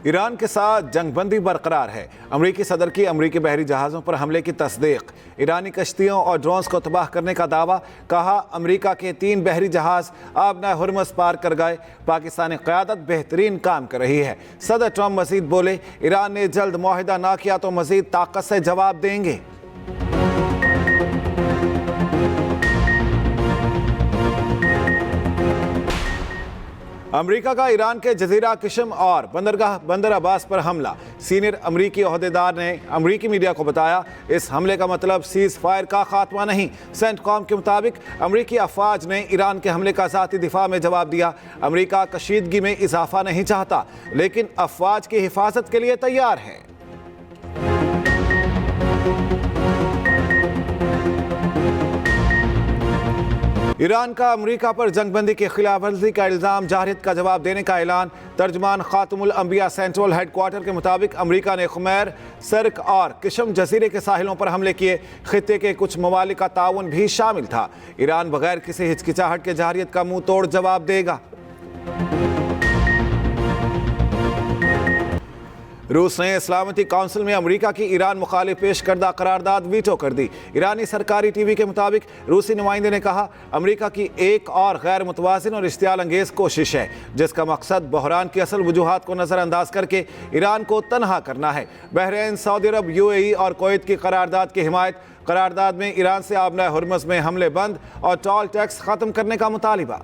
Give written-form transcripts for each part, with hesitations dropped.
Iran के साथ जंगबंदी बरकरार है। अमरीकी सदर की अमरीकी बहरी जहाज़ों पर हमले की तस्दीक, ईरानी कश्तियों और ड्रोन्स को तबाह करने का दावा। कहा अमरीका के 3 बहरी जहाज़ आबना हुर्मुज़ पार कर गए। पाकिस्तानी क़यादत बेहतरीन काम कर रही है। सदर ट्रंप मज़ीद बोले, ईरान ने जल्द मुआहिदा ना किया तो मज़ीद ताकत से जवाब देंगे। अमरीका का ईरान के जजीरा किशम और बंदरगाह बंदर अब्बास पर हमला। सीनियर अमरीकी ओहदेदार ने अमरीकी मीडिया को बताया, इस हमले का मतलब सीज फायर का खात्मा नहीं। सेंटकॉम के मुताबिक अमरीकी अफवाज ने ईरान के हमले का ज़ाती दिफा में जवाब दिया। अमरीका कशीदगी में इजाफा नहीं चाहता, लेकिन अफवाज की हिफाजत के लिए तैयार है। ईरान का अमरीका पर जंगबंदी की खिलाफवर्जी का इल्ज़ाम, जारहियत का जवाब देने का ऐलान। तर्जमान खातमुल अंबिया सेंट्रल हेडक्वार्टर के मुताबिक अमरीका ने खुमैर, सर्क और किशम जजीरे के साहिलों पर हमले किए। खित्ते के कुछ ममालिक का ताउन भी शामिल था। ईरान बगैर किसी हिचकिचाहट के जारहियत का मुंह तोड़ जवाब देगा। रूस ने सलामती काउंसिल में अमरीका की ईरान मुखालिफ पेश करदा करारदाद वीटो कर दी। ईरानी सरकारी टीवी के मुताबिक रूसी नुमाइंदे ने कहा, अमरीका की एक और गैर मुतवाज़िन और इश्तियाल अंगेज कोशिश है, जिसका मकसद बहरान की असल वजूहात को नज़रअंदाज करके ईरान को तनहा करना है। बहरीन, सऊदी अरब, UAE और कुवैत की करारदाद की हिमायत। करारदाद में ईरान से आबना हुर्मुज़ में हमले बंद और टोल टैक्स ख़त्म करने का मुतालिबा।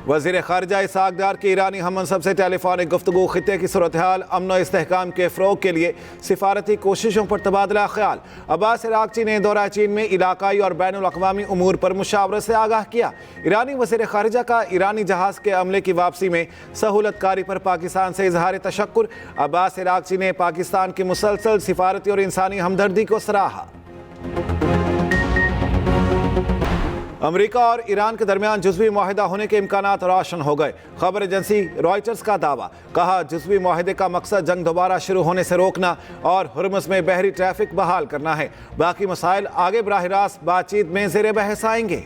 वज़ीर ख़ारिजा इसहाक़ डार की ईरानी हममनसब से टेलीफोनिक गुफ्तगू। खित्ते की सूरत हाल, अमन और इस्तेहकाम के फ़रोग़ के लिए सिफारती कोशिशों पर तबादला ख्याल। अब्बास इराक़ची ने दौरा चीन में इलाकाई और बैनुल अक़वामी उमूर पर मुशावरत से आगाह किया। ईरानी वज़ीर ख़ारिजा का ईरानी जहाज़ के अमले की वापसी में सहूलतकारी पर पाकिस्तान से इजहार तशक्कुर। अब्बास इराक़ची ने पाकिस्तान की मुसलसल सिफारती और इंसानी हमदर्दी को सराहा। अमरीका और ईरान के दरमियान जुज़वी मुआहिदा होने के इम्कानात रोशन हो गए। खबर एजेंसी रॉयटर्स का दावा। कहा जुज़वी मुआहिदे का मकसद जंग दोबारा शुरू होने से रोकना और हुर्मुज़ में बहरी ट्रैफिक बहाल करना है। बाकी मसाइल आगे बराह रास्त बातचीत में ज़ेरे बहस आएंगे।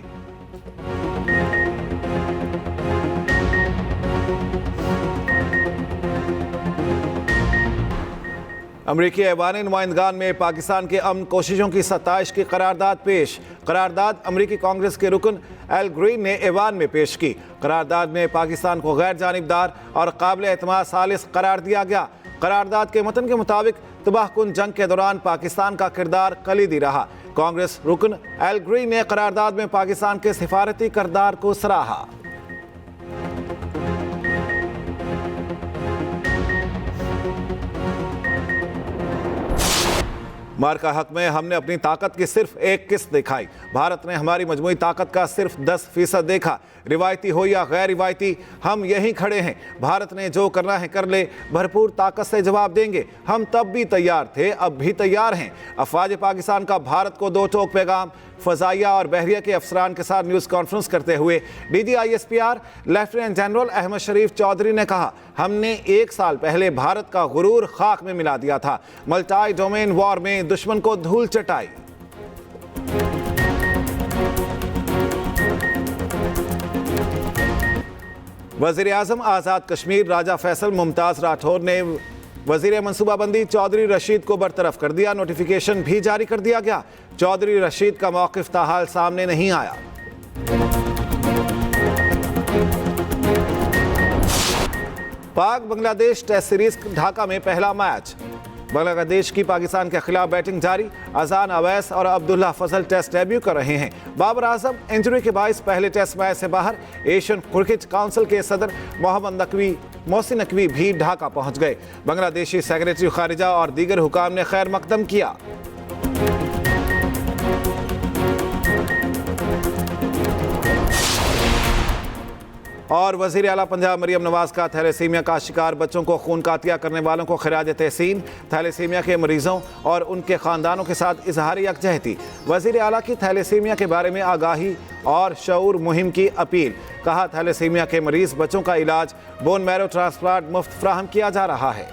अमरीकी ऐवानी नुमाइंदगान में पाकिस्तान के अमन कोशिशों की सत्ताइश की करारदाद पेश। करारदाद अमरीकी कांग्रेस के रुकन एल ग्रीन ने ऐवान में पेश की। करारदाद में पाकिस्तान को गैर जानिबदार और काबिल एतमाद सालिस करार दिया गया। करारदाद के मतन के मुताबिक तबाहकुन जंग के दौरान पाकिस्तान का किरदार कलीदी रहा। कांग्रेस रुकन एल ग्रीन ने करारदाद में पाकिस्तान के सिफारती किरदार को सराहा। मार्का हक में हमने अपनी ताकत की सिर्फ एक किस्त दिखाई। भारत ने हमारी मजमूई ताकत का सिर्फ 10% देखा। रिवायती हो या गैर रिवायती, हम यहीं खड़े हैं। भारत ने जो करना है कर ले, भरपूर ताकत से जवाब देंगे। हम तब भी तैयार थे, अब भी तैयार हैं। अफवाज पाकिस्तान का भारत को 2 टोक पैगाम। फ़ज़ाइया और बहरिया के अफसरान के साथ न्यूज़ कॉन्फ्रेंस करते हुए DGISPR लेफ्टिनेंट जनरल अहमद शरीफ चौधरी ने कहा, हमने 1 साल पहले भारत का गुरूर खाक में मिला दिया था। मल्टी डोमेन वॉर में दुश्मन को धूल चटाई। वज़ीर आज़म आज़ाद कश्मीर राजा फैसल मुमताज़ राठौर ने वज़ीर मनसूबाबंदी चौधरी रशीद को बरतरफ कर दिया। नोटिफिकेशन भी जारी कर दिया गया। चौधरी रशीद का मौक़िफ़ ताहाल सामने नहीं आया। पाक बांग्लादेश टेस्ट सीरीज ढाका में पहला मैच। बांग्लादेश की पाकिस्तान के खिलाफ बैटिंग जारी। अजान अवैस और अब्दुल्ला फजल टेस्ट डेब्यू कर रहे हैं। बाबर आजम इंजरी के बायस पहले टेस्ट मैच से बाहर। एशियन क्रिकेट काउंसिल के सदर मोहसिन नकवी भी ढाका पहुंच गए। बांग्लादेशी सेक्रेटरी खारिजा और दीगर हुकाम ने खैर मकदम किया। और वज़ीर आला पंजाब मरियम नवाज का थैलेसीमिया का शिकार बच्चों को खून का अतिया करने वालों को खिराज तहसीन। थैलेसीमिया के मरीजों और उनके ख़ानदानों के साथ इजहार यकजहती। वज़ीर आला की थैलेसीमिया के बारे में आगाही और शऊर मुहिम की अपील। कहा थैलेसीमिया के मरीज बच्चों का इलाज बोन मैरो ट्रांसप्लांट मुफ्त फ्राहम किया जा रहा है।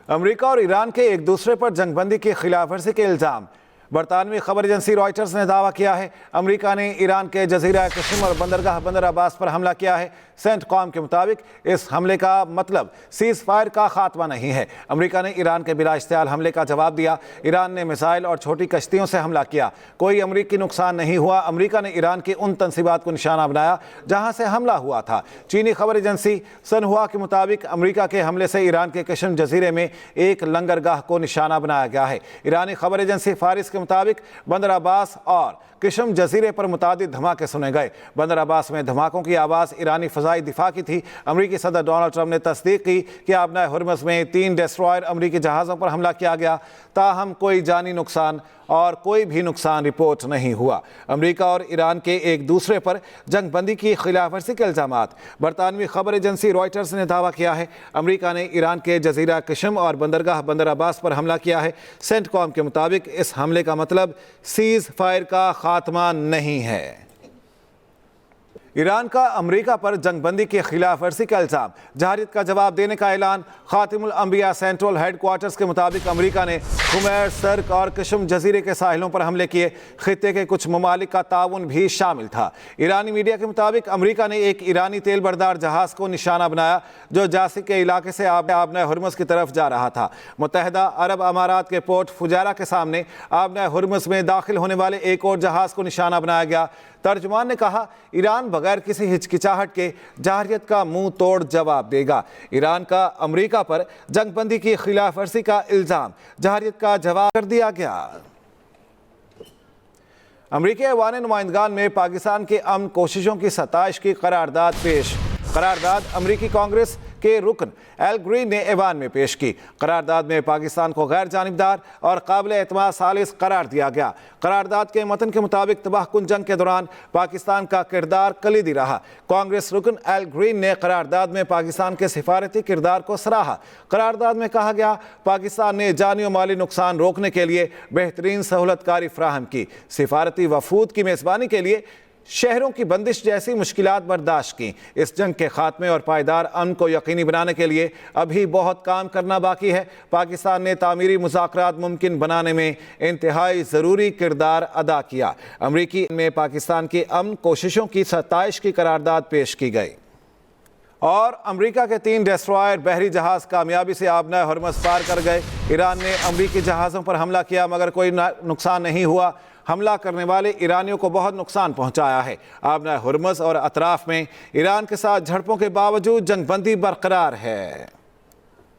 अमेरिका और ईरान के एक दूसरे पर जंगबंदी की खिलाफवर्जी के इल्जाम। बरतानवी खबर एजेंसी रॉयटर्स ने दावा किया है अमेरिका ने ईरान के जजीरा कश्मीर और बंदरगाह बंदर अब्बास पर हमला किया है। सेंटकॉम के मुताबिक इस हमले का मतलब सीज फायर का खात्मा नहीं है। अमेरिका ने ईरान के बिला इश्तियाल हमले का जवाब दिया। ईरान ने मिसाइल और छोटी कश्तियों से हमला किया। कोई अमेरिकी नुकसान नहीं हुआ। अमेरिका ने ईरान की उन तंसीबात को निशाना बनाया जहां से हमला हुआ था। चीनी खबर एजेंसी सनहुआ के मुताबिक अमेरिका के हमले से ईरान के कश्मीर जजीरे में एक लंगरगाह को निशाना बनाया गया है। ईरानी खबर एजेंसी फारिस के मुताबिक बंदर अब्बास और किशम जजीरे पर मुतादिद धमाके सुने गए। बंदर अब्बास में धमाकों की आवाज़ ईरानी फ़ज़ाई दिफा की थी। अमरीकी सदर डोनाल्ड ट्रंप ने तस्दीक की कि आबनाए हुर्मुज़ में 3 डेस्ट्रॉयर अमरीकी जहाज़ों पर हमला किया गया। ताहम कोई जानी नुकसान और कोई भी नुकसान रिपोर्ट नहीं हुआ। अमेरिका और ईरान के एक दूसरे पर जंगबंदी की खिलाफवर्जी के इल्जामात। बरतानवी खबर एजेंसी रॉयटर्स ने दावा किया है अमेरिका ने ईरान के जजीरा कश्म और बंदरगाह बंदर अब्बास पर हमला किया है। सेंटकॉम के मुताबिक इस हमले का मतलब सीज फायर का खात्मा नहीं है। ईरान का अमेरिका पर जंगबंदी की खिलाफवर्जी का इल्जाम। जहारियत का जवाब देने का ऐलान। खातिमुल अंबिया सेंट्रल हेडक्वार्टर्स के मुताबिक अमेरिका ने खुमैर, सर्क और कश्म जजीरे के साहिलों पर हमले किए। खित्ते के कुछ ममालिक का ताउन भी शामिल था। ईरानी मीडिया के मुताबिक अमेरिका ने एक ईरानी तेल बरदार जहाज को निशाना बनाया जो जासिक के इलाके से आबनाए हुर्मुज़ की तरफ जा रहा था। मुत्तहिदा अरब अमारात के पोर्ट फुजारा के सामने आबनाए हुर्मुज़ में दाखिल होने वाले एक और जहाज को निशाना बनाया गया। तर्जुमान ने कहा ईरान बगैर किसी हिचकिचाहट के जहारियत का मुंह तोड़ जवाब देगा। ईरान का अमेरिका पर जंगबंदी की खिलाफवर्जी का इल्जाम। जहारियत का जवाब कर दिया गया। अमरीकी ऐवान नुमाइंदगान में पाकिस्तान की अमन कोशिशों की सताइश की करारदाद पेश। करारदाद अमरीकी कांग्रेस के रुकन एल ग्रीन ने ऐवान में पेश की। करारदाद में पाकिस्तान को गैर जानिबदार और काबिल एतमाद सालिस करार दिया गया। करारदाद के मतन के मुताबिक तबाहकुन जंग के दौरान पाकिस्तान का किरदार कलीदी रहा। कांग्रेस रुकन एल ग्रीन ने करारदाद में पाकिस्तान के सिफारती किरदार को सराहा। करारदाद में कहा गया पाकिस्तान ने जानी और माली नुकसान रोकने के लिए बेहतरीन सहूलतकारी फ्राहम की। सिफारती वफूद की मेज़बानी के लिए शहरों की बंदिश जैसी मुश्किलात बर्दाश्त की। इस जंग के खात्मे और पायदार अमन को यकीनी बनाने के लिए अभी बहुत काम करना बाकी है। पाकिस्तान ने तामीरी मुज़ाकरात मुमकिन बनाने में इंतहाई ज़रूरी किरदार अदा किया। अमरीकी में पाकिस्तान की अमन कोशिशों की सताइश की करारदाद पेश की गई। और अमेरिका के 3 डेस्ट्रॉयर बहरी जहाज़ कामयाबी से आबनाए हुर्मुज़ पार कर गए। ईरान ने अमरीकी जहाज़ों पर हमला किया मगर कोई नुकसान नहीं हुआ। हमला करने वाले ईरानियों को बहुत नुकसान पहुंचाया है। आबनाए हुर्मुज़ और अतराफ में ईरान के साथ झड़पों के बावजूद जंगबंदी बरकरार है।